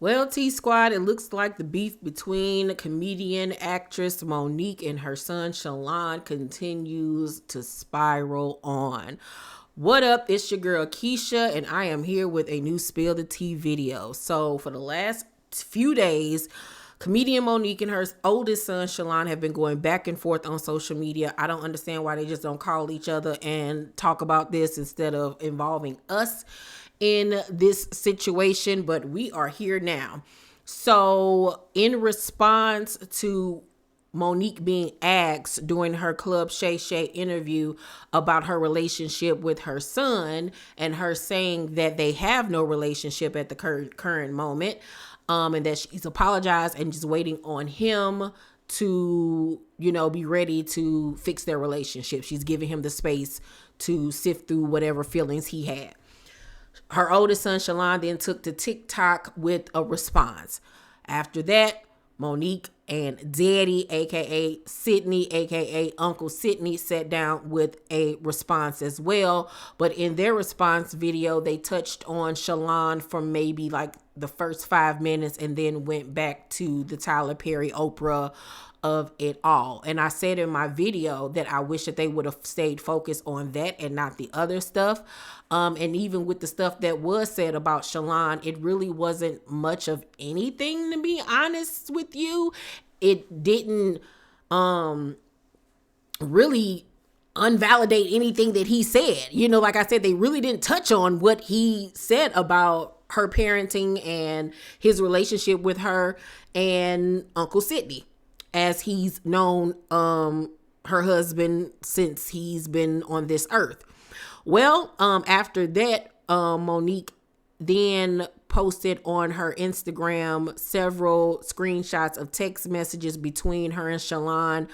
Well, T Squad, it looks like the beef between comedian actress Monique and her son Shalon continues to spiral on. What up? It's your girl Keisha, and I am here with a new Spill the Tea video. So, for the last few days, comedian Monique and her oldest son Shalon have been going back and forth on social media. I don't understand why they just don't call each other and talk about this instead of involving us in this situation, but we are here now. So, in response to Monique being asked during her Club Shay Shay interview about her relationship with her son, and her saying that they have no relationship at the current moment, and that she's apologized and just waiting on him to, be ready to fix their relationship. She's giving him the space to sift through whatever feelings he had. Her oldest son, Shalon, then took to TikTok with a response. After that, Monique and Daddy, aka Sidney, aka Uncle Sidney, sat down with a response as well. But in their response video, they touched on Shalon for maybe like the first 5 minutes and then went back to the Tyler Perry Oprah of it all. And I said in my video that I wish that they would have stayed focused on that and not the other stuff. And even with the stuff that was said about Shalon, it really wasn't much of anything, to be honest with you. It didn't really unvalidate anything that he said. Like I said, they really didn't touch on what he said about her parenting and his relationship with her and Uncle Sidney, as he's known her husband since he's been on this earth. Well, after that, Monique then posted on her Instagram several screenshots of text messages between her and Shalon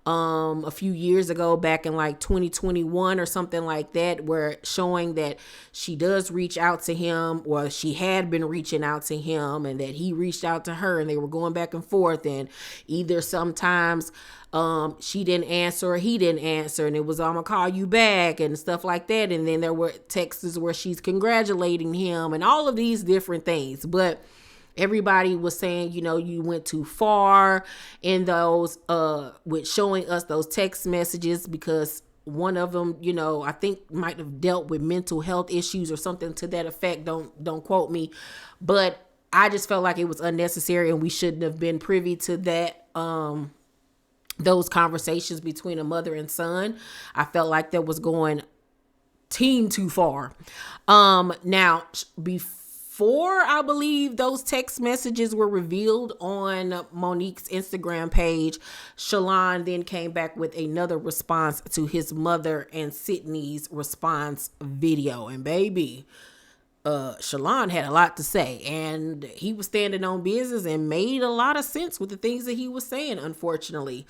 a few years ago, back in like 2021 or something like that, where showing that she does reach out to him, or she had been reaching out to him, and that he reached out to her, and they were going back and forth, and either sometimes she didn't answer or he didn't answer, and it was, I'm gonna call you back and stuff like that. And then there were texts where she's congratulating him and all of these different things. But everybody was saying, you went too far in those, with showing us those text messages, because one of them, I think might have dealt with mental health issues or something to that effect. Don't quote me, but I just felt like it was unnecessary, and we shouldn't have been privy to that, those conversations between a mother and son. I felt like that was going too far. Now, before I believe those text messages were revealed on Monique's Instagram page, Shalon then came back with another response to his mother and Sidney's response video. And baby, Shalon had a lot to say, and he was standing on business and made a lot of sense with the things that he was saying, unfortunately.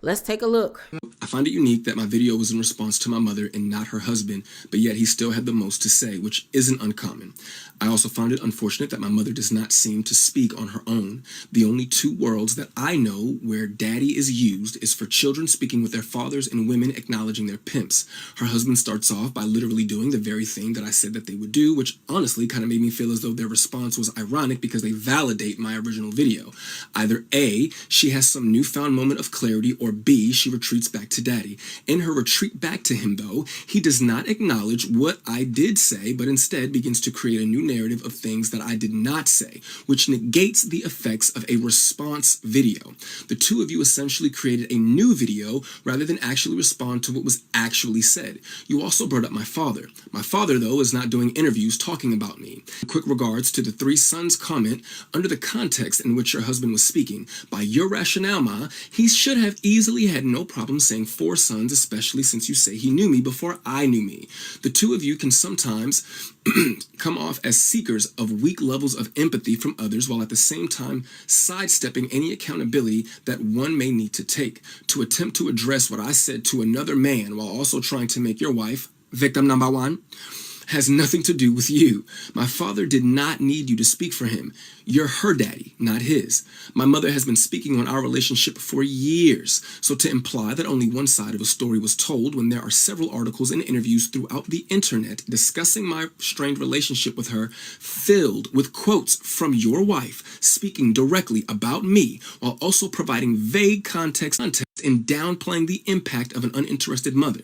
Let's take a look. I find it unique that my video was in response to my mother and not her husband, but yet he still had the most to say, which isn't uncommon. I also found it unfortunate that my mother does not seem to speak on her own. The only two worlds that I know where daddy is used is for children speaking with their fathers and women acknowledging their pimps. Her husband starts off by literally doing the very thing that I said that they would do, which honestly kind of made me feel as though their response was ironic because they validate my original video. Either A, she has some newfound moment of clarity, or B, she retreats back to daddy. In her retreat back to him, though, he does not acknowledge what I did say, but instead begins to create a new narrative of things that I did not say, which negates the effects of a response video. The two of you essentially created a new video rather than actually respond to what was actually said. You also brought up my father. My father, though, is not doing interviews talking about me. Quick regards to the three sons comment under the context in which your husband was speaking. By your rationale, Ma, he should have easily had no problem saying 4 sons, especially since you say he knew me before I knew me. The two of you can sometimes come off as seekers of weak levels of empathy from others, while at the same time sidestepping any accountability that one may need to take. To attempt to address what I said to another man while also trying to make your wife victim number one has nothing to do with you. My father did not need you to speak for him. You're her daddy, not his. My mother has been speaking on our relationship for years, so to imply that only one side of a story was told when there are several articles and interviews throughout the internet discussing my strained relationship with her, filled with quotes from your wife speaking directly about me while also providing vague context and downplaying the impact of an uninterested mother.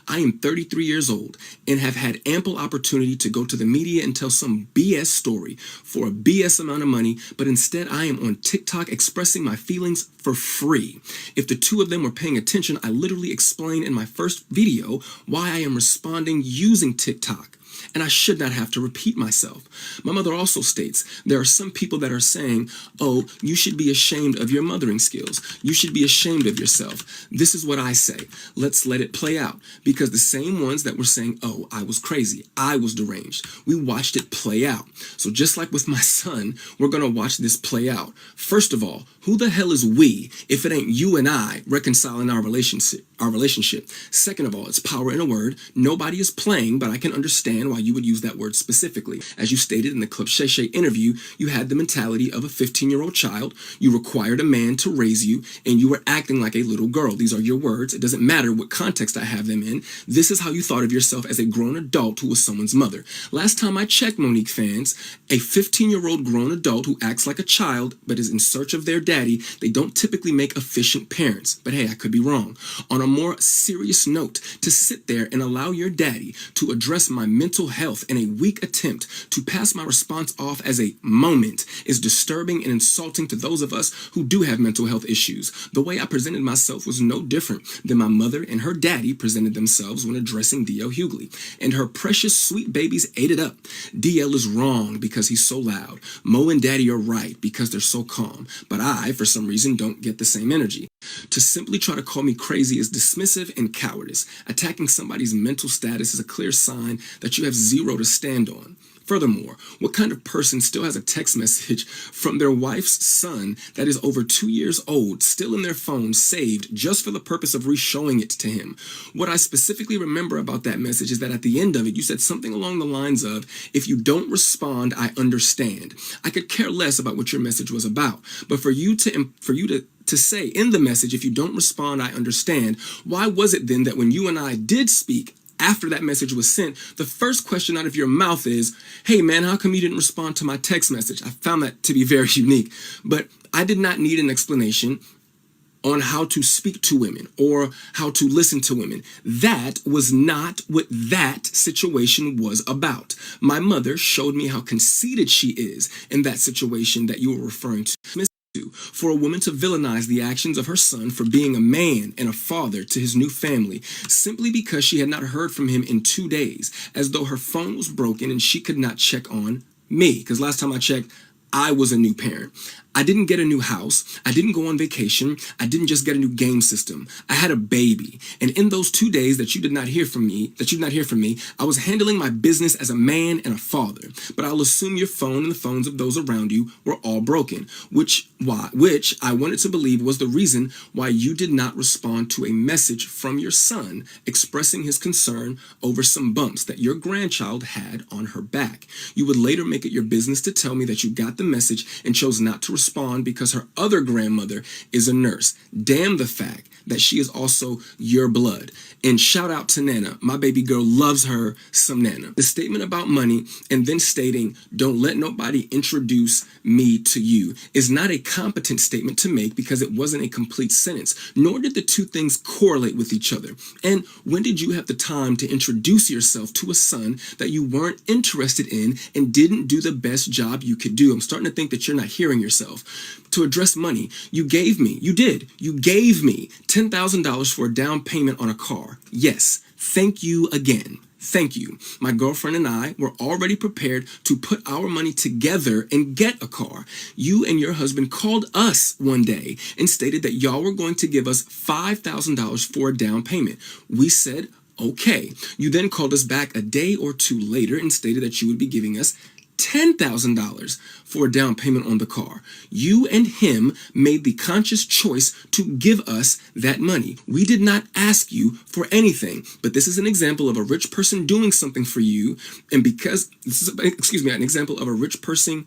I am 33 years old and have had ample opportunity to go to the media and tell some BS story for a BS amount of money, but instead I am on TikTok expressing my feelings for free. If the two of them were paying attention, I literally explained in my first video why I am responding using TikTok. And I should not have to repeat myself. My mother also states there are some people that are saying, oh, you should be ashamed of your mothering skills. You should be ashamed of yourself. This is what I say. Let's let it play out. Because the same ones that were saying, oh, I was crazy, I was deranged, we watched it play out. So just like with my son, we're going to watch this play out. First of all, who the hell is we if it ain't you and I reconciling our relationship? Second of all, it's power in a word. Nobody is playing, but I can understand why you would use that word specifically. As you stated in the Club Shay Shay interview, you had the mentality of a 15-year-old child. You required a man to raise you, and you were acting like a little girl. These are your words. It doesn't matter what context I have them in. This is how you thought of yourself as a grown adult who was someone's mother. Last time I checked, Monique fans, a 15-year-old grown adult who acts like a child but is in search of their daddy, they don't typically make efficient parents. But hey, I could be wrong. On a more serious note, to sit there and allow your daddy to address my mental health in a weak attempt to pass my response off as a moment is disturbing and insulting to those of us who do have mental health issues. The way I presented myself was no different than my mother and her daddy presented themselves when addressing D.L. Hughley. And her precious sweet babies ate it up. D.L. is wrong because he's so loud. Mo and daddy are right because they're so calm. But I, for some reason, don't get the same energy. To simply try to call me crazy is dismissive and cowardice. Attacking somebody's mental status is a clear sign that you have zero to stand on. Furthermore, what kind of person still has a text message from their wife's son that is over 2 years old, still in their phone, saved just for the purpose of re-showing it to him? What I specifically remember about that message is that at the end of it, you said something along the lines of, if you don't respond, I understand. I could care less about what your message was about, but for you to say in the message, if you don't respond, I understand, why was it then that when you and I did speak, after that message was sent, the first question out of your mouth is, hey man, how come you didn't respond to my text message? I found that to be very unique, but I did not need an explanation on how to speak to women or how to listen to women. That was not what that situation was about. My mother showed me how conceited she is in that situation that you were referring to. For a woman to villainize the actions of her son for being a man and a father to his new family simply because she had not heard from him in 2 days, as though her phone was broken and she could not check on me. Because last time I checked, I was a new parent. I didn't get a new house. I didn't go on vacation. I didn't just get a new game system. I had a baby. And in those 2 days that you did not hear from me, I was handling my business as a man and a father. But I'll assume your phone and the phones of those around you were all broken, which I wanted to believe was the reason why you did not respond to a message from your son expressing his concern over some bumps that your grandchild had on her back. You would later make it your business to tell me that you got the message and chose not to respond because her other grandmother is a nurse. Damn the fact that she is also your blood. And shout out to Nana. My baby girl loves her some Nana. The statement about money and then stating, don't let nobody introduce me to you, is not a competent statement to make because it wasn't a complete sentence, nor did the two things correlate with each other. And when did you have the time to introduce yourself to a son that you weren't interested in and didn't do the best job you could do? I'm starting to think that you're not hearing yourself. To address money, you gave me $10,000 for a down payment on a car. Yes, thank you again. Thank you. My girlfriend and I were already prepared to put our money together and get a car. You and your husband called us one day and stated that y'all were going to give us $5,000 for a down payment. We said, okay. You then called us back a day or two later and stated that you would be giving us $10,000 for a down payment on the car. You and him made the conscious choice to give us that money. We did not ask you for anything, but this is an example of a rich person doing something for you. And because, an example of a rich person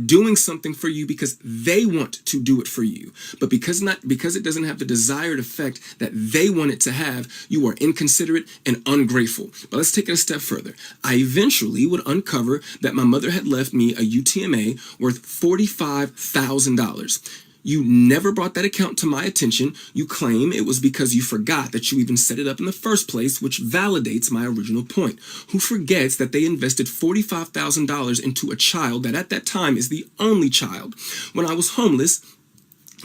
doing something for you because they want to do it for you, but because it doesn't have the desired effect that they want it to have, you are inconsiderate and ungrateful. But let's take it a step further. I eventually would uncover that my mother had left me a UTMA worth $45,000. You never brought that account to my attention. You claim it was because you forgot that you even set it up in the first place, which validates my original point. Who forgets that they invested $45,000 into a child that at that time is the only child? When I was homeless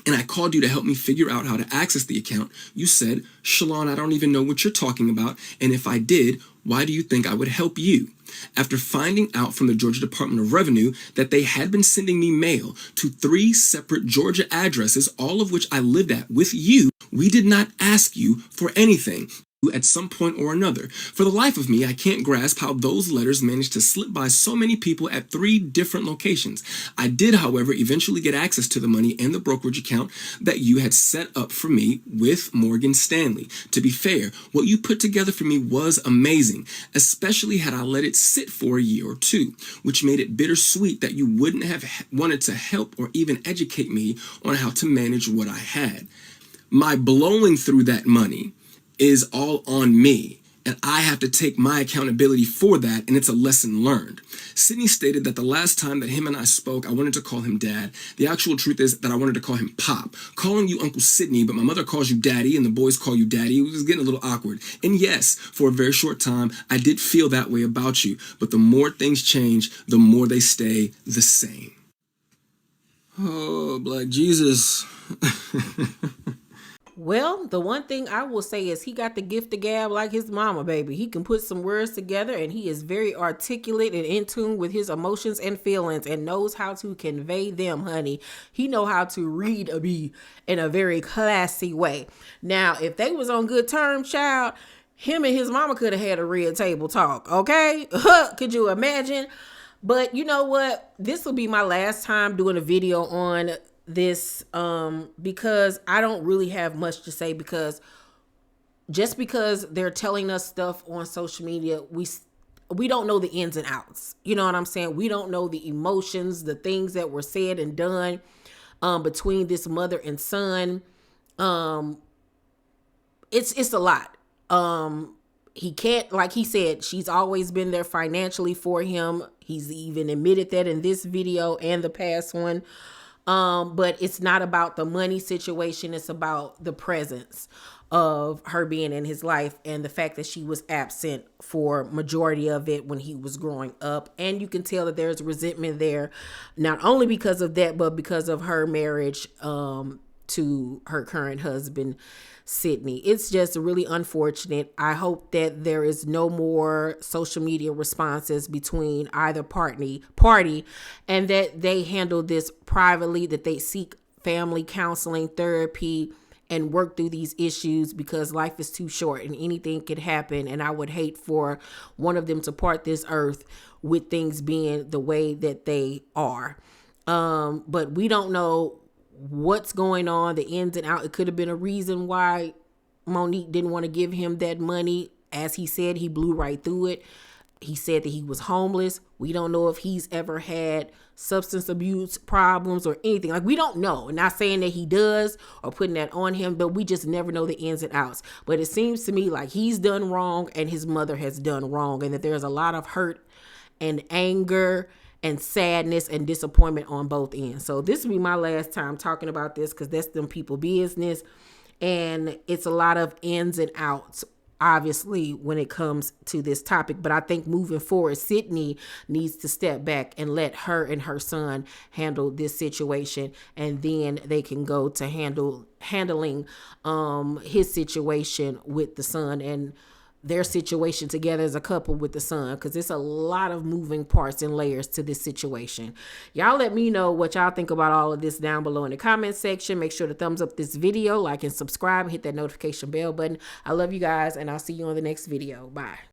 and I called you to help me figure out how to access the account, you said, "Shalon, I don't even know what you're talking about. And if I did, why do you think I would help you?" After finding out from the Georgia Department of Revenue that they had been sending me mail to 3 separate Georgia addresses, all of which I lived at with you, we did not ask you for anything at some point or another. For the life of me, I can't grasp how those letters managed to slip by so many people at 3 different locations. I did, however, eventually get access to the money and the brokerage account that you had set up for me with Morgan Stanley. To be fair, what you put together for me was amazing, especially had I let it sit for a year or 2, which made it bittersweet that you wouldn't have wanted to help or even educate me on how to manage what I had. My blowing through that money is all on me, and I have to take my accountability for that, and it's a lesson learned. Sidney stated that the last time that him and I spoke, I wanted to call him Dad. The actual truth is that I wanted to call him Pop. Calling you Uncle Sidney, but my mother calls you Daddy, and the boys call you Daddy. It was getting a little awkward. And yes, for a very short time, I did feel that way about you, but the more things change, the more they stay the same. Oh, Black Jesus. Well, the one thing I will say is he got the gift of gab like his mama, baby. He can put some words together, and he is very articulate and in tune with his emotions and feelings and knows how to convey them, honey. He know how to read a bee in a very classy way. Now, if they was on good terms, child, him and his mama could have had a real table talk, okay? Could you imagine? But you know what? This will be my last time doing a video on this because I don't really have much to say, because just because they're telling us stuff on social media, we don't know the ins and outs. You know what I'm saying? We don't know the emotions, the things that were said and done between this mother and son. It's a lot. He can't, like he said, she's always been there financially for him. He's even admitted that in this video and the past one. But it's not about the money situation. It's about the presence of her being in his life and the fact that she was absent for majority of it when he was growing up. And you can tell that there's resentment there, not only because of that, but because of her marriage to her current husband, Sidney. It's just really unfortunate. I hope that there is no more social media responses between either party and that they handle this privately, that they seek family counseling, therapy, and work through these issues, because life is too short and anything could happen. And I would hate for one of them to part this earth with things being the way that they are. But we don't know what's going on, the ins and out. It could have been a reason why Monique didn't want to give him that money. As he said, he blew right through it. He said that he was homeless. We don't know if he's ever had substance abuse problems or anything. Like, we don't know. I'm not saying that he does or putting that on him, but we just never know the ins and outs. But it seems to me like he's done wrong and his mother has done wrong, and that there's a lot of hurt and anger and sadness and disappointment on both ends. So this will be my last time talking about this, because that's them people business, and it's a lot of ins and outs, obviously, when it comes to this topic. But I think moving forward, Sidney needs to step back and let her and her son handle this situation, and then they can go to handling his situation with the son and their situation together as a couple with the son, because it's a lot of moving parts and layers to this situation. Y'all let me know what y'all think about all of this down below in the comment section. Make sure to thumbs up this video, like and subscribe, hit that notification bell button. I love you guys, and I'll see you on the next video. Bye.